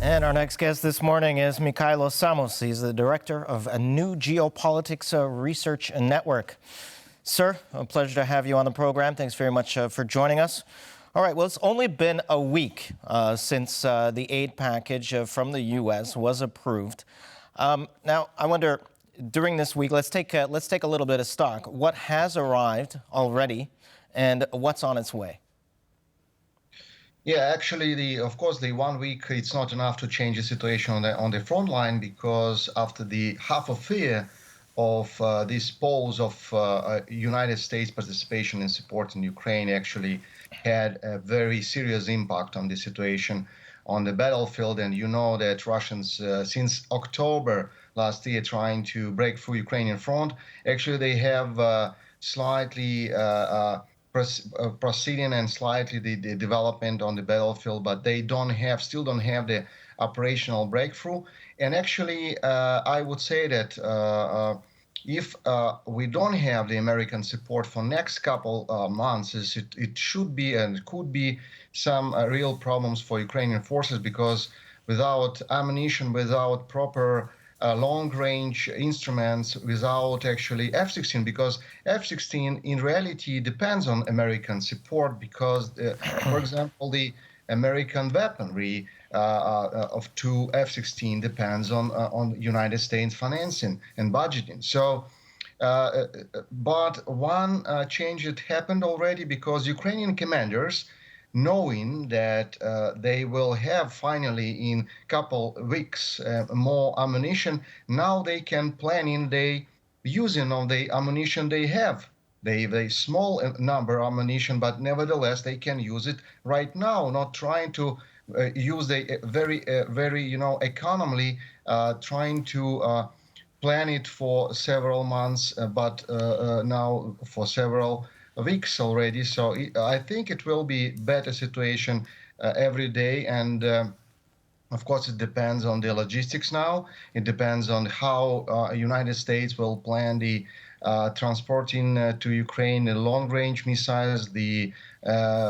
And our next guest this morning is Mykhailo Samus. He's the director of a new Geopolitics Research Network. Sir, a pleasure to have you on the program. Thanks very much for joining us. All right, well, it's only been a week since the aid package from the U.S. was approved. Now, I wonder, during this week, let's take a little bit of stock. What has arrived already, and what's on its way? Yeah, actually, of course, the 1 week, it's not enough to change the situation on the front line, because after the half of year of this pause of United States participation in supporting Ukraine actually had a very serious impact on the situation on the battlefield. And you know that Russians, since October last year, trying to break through Ukrainian front, actually they have slightly proceeding and slightly the development on the battlefield, but they still don't have the operational breakthrough. And actually, I would say that if we don't have the American support for next couple months, it should be and could be some real problems for Ukrainian forces, because without ammunition, without proper long-range instruments, without actually F-16, because F-16 in reality depends on American support, because, for example, the American weaponry of two F-16 depends on United States financing and budgeting. So, but one change that happened already, because Ukrainian commanders, knowing that they will have finally in couple weeks more ammunition, now they can plan in the using of the ammunition they have. They have a small number of ammunition, but nevertheless they can use it right now, not trying to use the very economically, trying to plan it for several months, but now for several weeks already. So I think it will be better situation every day. And of course, it depends on the logistics now. It depends on how United States will plan the transporting to Ukraine the long-range missiles, the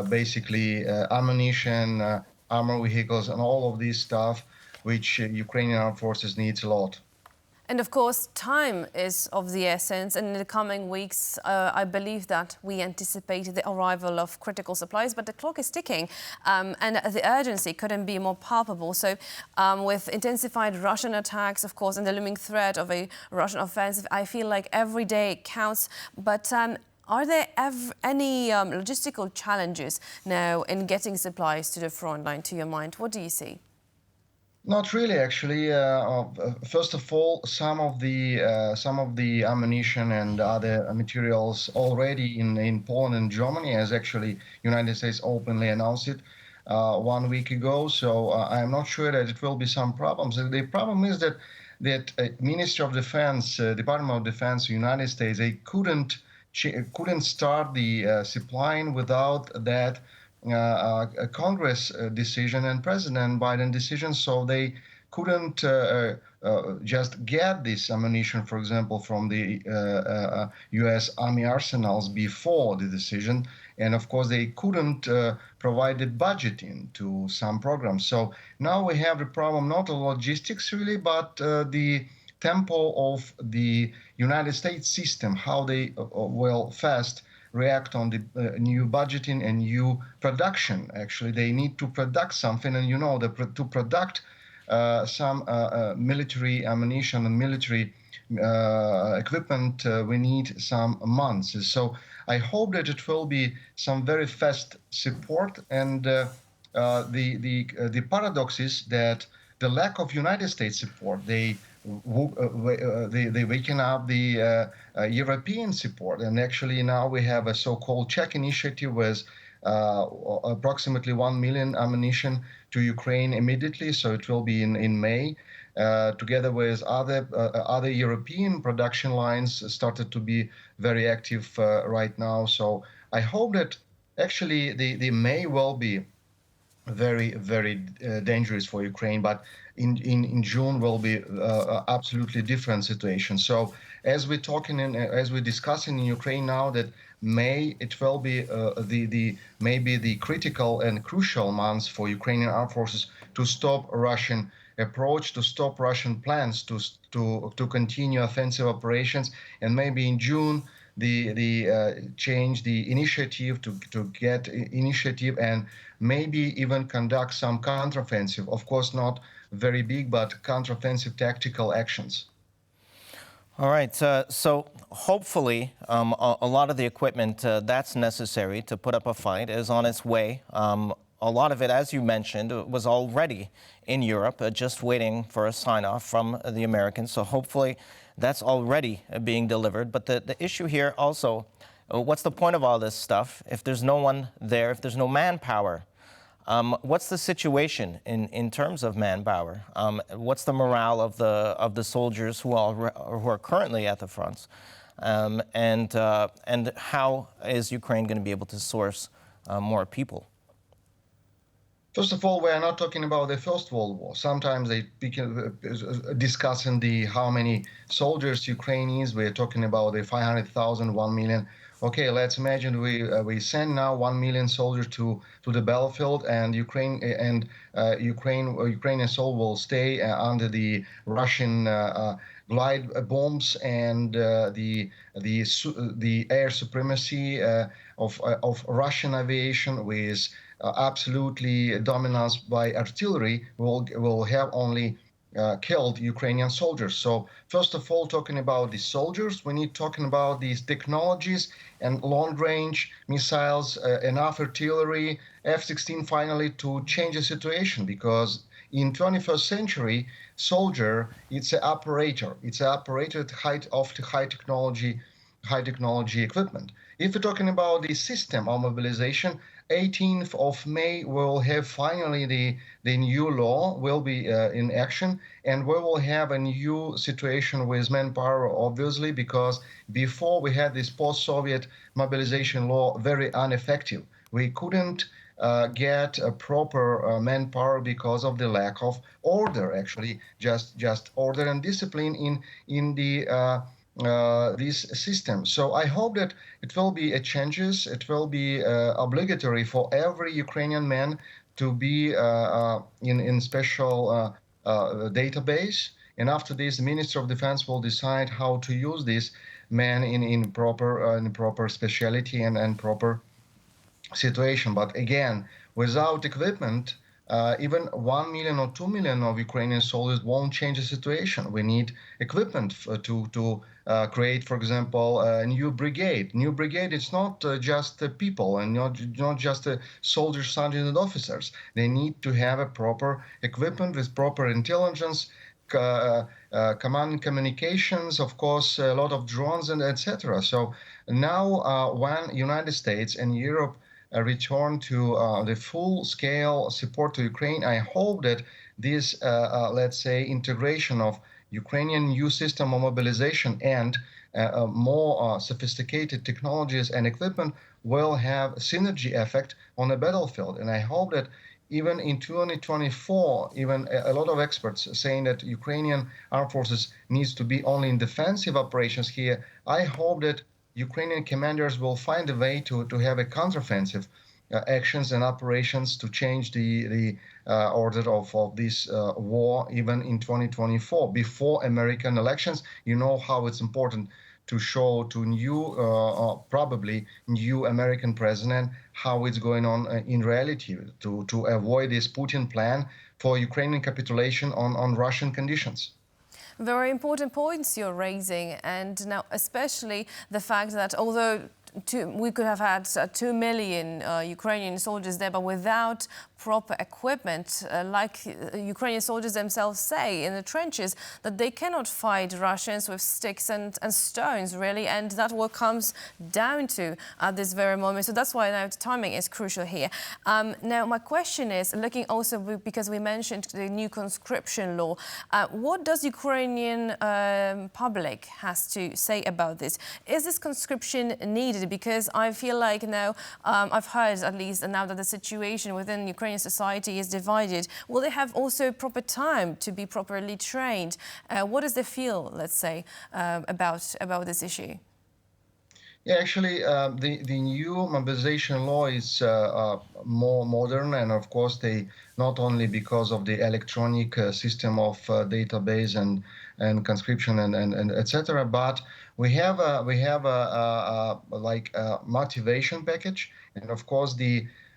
basically ammunition, armor vehicles, and all of this stuff, which Ukrainian armed forces needs a lot. And of course, time is of the essence. And in the coming weeks, I believe that we anticipate the arrival of critical supplies, but the clock is ticking, and the urgency couldn't be more palpable. So with intensified Russian attacks, of course, and the looming threat of a Russian offensive, I feel like every day counts. But are there any logistical challenges now in getting supplies to the front line, to your mind? What do you see? Not really, actually. First of all, some of the ammunition and other materials already in Poland and Germany, as actually United States openly announced it 1 week ago. So I am not sure that it will be some problems. The problem is that Ministry of Defense, Department of Defense, United States, they couldn't start the supplying without that a Congress decision and President Biden decision, so they couldn't just get this ammunition, for example, from the U.S. Army arsenals before the decision, and of course they couldn't provide the budgeting to some programs. So now we have the problem, not the logistics really, but the tempo of the United States system, how they will fast react on the new budgeting and new production. Actually, they need to product something, and to product some military ammunition and military equipment, we need some months. So I hope that it will be some very fast support. And the paradox is that the lack of United States support, they waken up the European support. And actually now we have a so-called Czech initiative with approximately 1 million ammunition to Ukraine immediately. So it will be in May, together with other European production lines started to be very active right now. So I hope that actually the May will be very, very dangerous for Ukraine, but in June will be absolutely different situation. So as we're talking and as we're discussing in Ukraine now, that May it will be maybe the critical and crucial months for Ukrainian armed forces to stop Russian approach, to stop Russian plans to continue offensive operations, and maybe in June the change the initiative to get initiative and maybe even conduct some counteroffensive. Of course, not very big, but counteroffensive tactical actions. All right, so hopefully a lot of the equipment that's necessary to put up a fight is on its way. A lot of it, as you mentioned, was already in Europe, just waiting for a sign-off from the Americans. So hopefully that's already being delivered. But the issue here also, what's the point of all this stuff if there's no one there, if there's no manpower? What's the situation in terms of manpower? What's the morale of the soldiers who are currently at the fronts? And how is Ukraine going to be able to source more people? First of all, we are not talking about the First World War. Sometimes they discussing how many soldiers Ukraine is. We're talking about the 500,000, 1 million. Okay, let's imagine we send now 1 million soldiers to the battlefield, and Ukrainian soldiers will stay under the Russian glide bombs and the air supremacy of Russian aviation with absolutely dominance by artillery will have only killed Ukrainian soldiers. So first of all, talking about the soldiers, we need talking about these technologies and long-range missiles, enough artillery, F-16 finally to change the situation, because in 21st century, soldier, it's an operator. It's an operator at height of the high technology equipment. If we're talking about the system of mobilization, 18th of May, we'll have finally the new law will be in action, and we will have a new situation with manpower, obviously, because before we had this post-Soviet mobilization law very ineffective. We couldn't get a proper manpower because of the lack of order, actually, just order and discipline in the this system. So I hope that it will be changes. It will be obligatory for every Ukrainian man to be in special database. And after this, the Minister of Defense will decide how to use this man in proper speciality and proper situation. But again, without equipment, even 1 million or 2 million of Ukrainian soldiers won't change the situation. We need equipment to create, for example, a new brigade. New brigade, it's not just people and not just soldiers, sergeants, and officers. They need to have a proper equipment with proper intelligence, command and communications, of course, a lot of drones and etc. So now, when United States and Europe return to the full-scale support to Ukraine, I hope that this, let's say, integration of Ukrainian new system of mobilization and more sophisticated technologies and equipment will have synergy effect on the battlefield. And I hope that even in 2024, even a lot of experts saying that Ukrainian armed forces needs to be only in defensive operations here. I hope that Ukrainian commanders will find a way to have a counteroffensive actions and operations to change the order of this war even in 2024 before American elections. You know how it's important to show to probably new American president how it's going on in reality to avoid this Putin plan for Ukrainian capitulation on Russian conditions. Very important points you're raising, and now especially the fact that although we could have had 2 million Ukrainian soldiers there, but without proper equipment, like Ukrainian soldiers themselves say in the trenches, that they cannot fight Russians with sticks and stones, really, and that what comes down to at this very moment. So that's why now timing is crucial here. Now, my question is, looking also, because we mentioned the new conscription law, what does Ukrainian public has to say about this? Is this conscription needed? Because I feel like now, I've heard at least now that the situation within Ukrainian society is divided. Will they have also proper time to be properly trained? What does they feel, let's say, about this issue? Yeah, actually, the new mobilization law is more modern, and of course, they not only because of the electronic system of database and conscription and etc. But we have a like a motivation package, and of course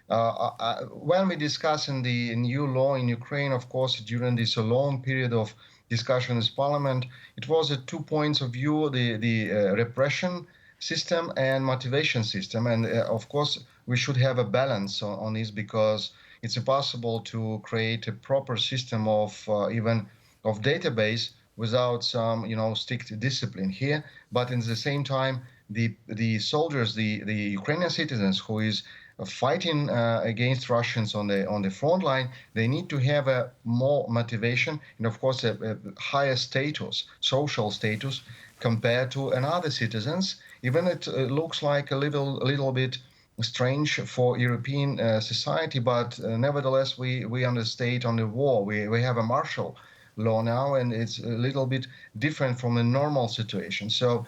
when we discuss in the new law in Ukraine, of course, during this long period of discussion in Parliament, it was 2 points of view: the repression system and motivation system. And of course, we should have a balance on this, because it's impossible to create a proper system of even of database without some, strict discipline here. But in the same time, the soldiers, the Ukrainian citizens who is fighting against Russians on the front line, they need to have a more motivation and of course a higher status, social status, compared to another citizens. Even it looks like a little bit strange for European society, but nevertheless we on the state on the war. We have a martial law now, and it's a little bit different from a normal situation. So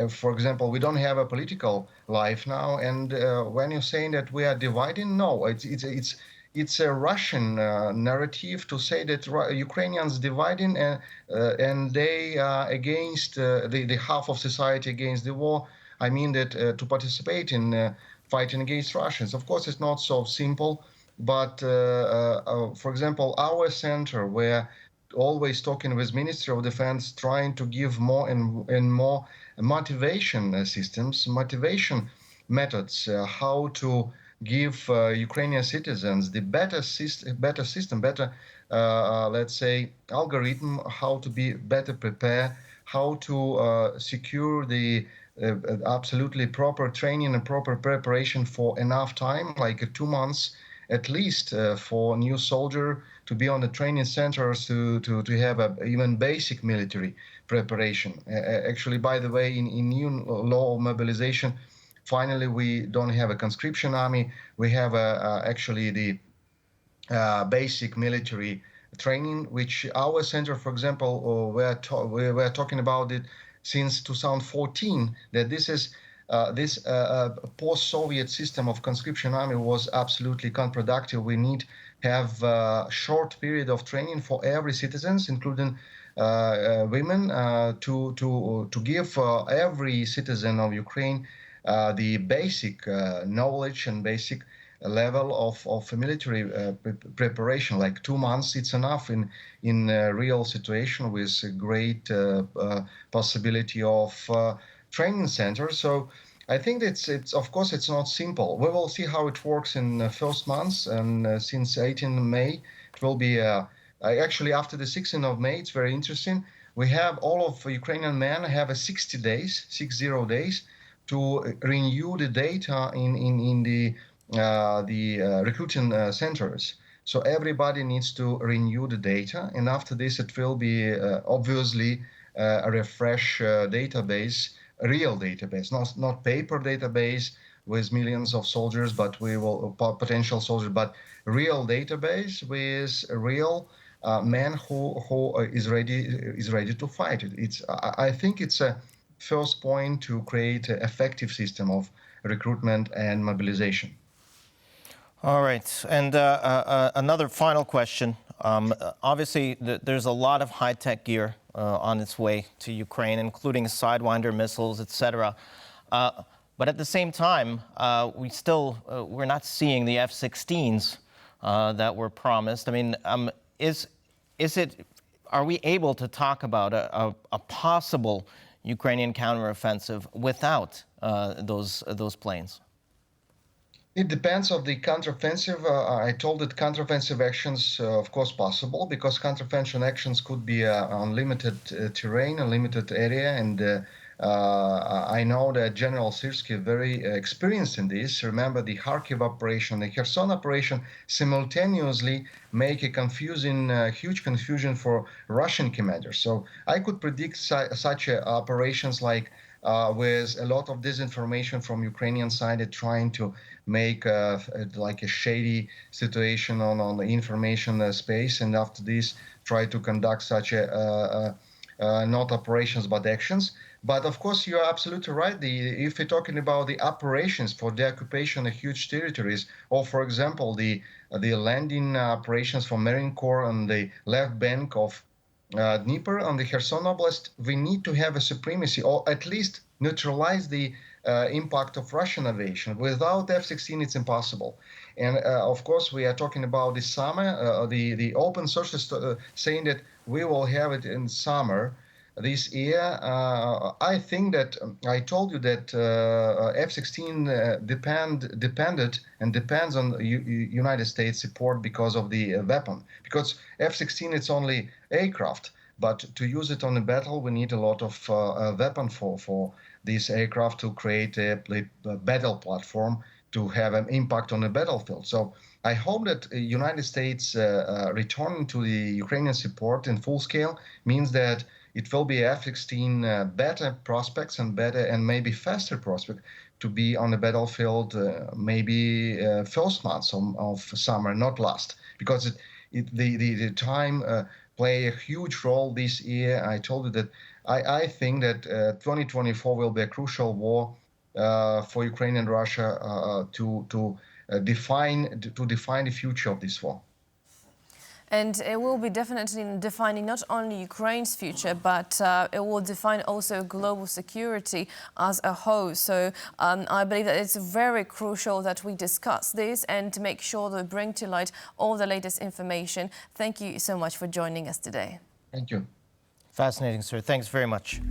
for example, we don't have a political life now. And when you're saying that we are dividing, no, it's a Russian narrative to say that Ukrainians dividing and they are against the half of society against the war. I mean that to participate in fighting against Russians. Of course, it's not so simple. But for example, our center, where always talking with Ministry of Defense, trying to give more and more motivation systems, motivation methods, how to give Ukrainian citizens the better system, better, let's say, algorithm, how to be better prepared, how to secure the absolutely proper training and proper preparation for enough time, like 2 months at least, for new soldier to be on the training centers to have a even basic military preparation. Actually, by the way, in new law of mobilization, finally we don't have a conscription army. We have actually the basic military training, which our center, for example, we were talking about it since 2014, that this post-Soviet system of conscription army was absolutely counterproductive. We need have a short period of training for every citizens, including women, to give every citizen of Ukraine the basic knowledge and basic level of military preparation. Like 2 months, it's enough in a real situation with a great possibility of training centers. So I think it's of course it's not simple. We will see how it works in the first months, and since 18 May, it will be actually after the 16th of May. It's very interesting. We have all of Ukrainian men have a 60 days, 60 days, to renew the data in the recruiting centers. So everybody needs to renew the data, and after this, it will be obviously a refresh database, a real database, not paper database with millions of soldiers, but we will potential soldiers, but real database with real men who is ready to fight. I think it's a first point to create an effective system of recruitment and mobilization. All right. And another final question. Obviously, there's a lot of high-tech gear on its way to Ukraine, including Sidewinder missiles, etc. But at the same time, we're not seeing the F-16s that were promised. I mean, are we able to talk about a possible Ukrainian counteroffensive without those planes? It depends on the counteroffensive. I told that counteroffensive actions, of course, possible, because counteroffensive actions could be on limited terrain, a limited area, and I know that General Syrskyi is very experienced in this. Remember the Kharkiv operation, the Kherson operation simultaneously make a huge confusion for Russian commanders. So I could predict such operations like with a lot of disinformation from Ukrainian side, trying to make like a shady situation on the information space, and after this try to conduct such a not operations but actions. But of course, you are absolutely right. If we're talking about the operations for the occupation of huge territories, or for example, the landing operations for Marine Corps on the left bank of Dnieper on the Kherson Oblast, we need to have a supremacy, or at least neutralize the impact of Russian aviation. Without F-16, it's impossible. And of course, we are talking about the summer. The open sources saying that we will have it in summer this year. I think that I told you that F-16 depended and depends on United States support because of the weapon. Because F-16 it's only aircraft, but to use it on a battle, we need a lot of weapon for these aircraft to create a battle platform to have an impact on the battlefield. So I hope that United States returning to the Ukrainian support in full scale means that it will be F-16 better prospects and better and maybe faster prospect to be on the battlefield maybe first months of summer, not last, because the time play a huge role this year. I told you that I think that 2024 will be a crucial war for Ukraine and Russia to define the future of this war. And it will be definitely defining not only Ukraine's future, but it will define also global security as a whole. So I believe that it's very crucial that we discuss this and to make sure that we bring to light all the latest information. Thank you so much for joining us today. Thank you. Fascinating, sir. Thanks very much.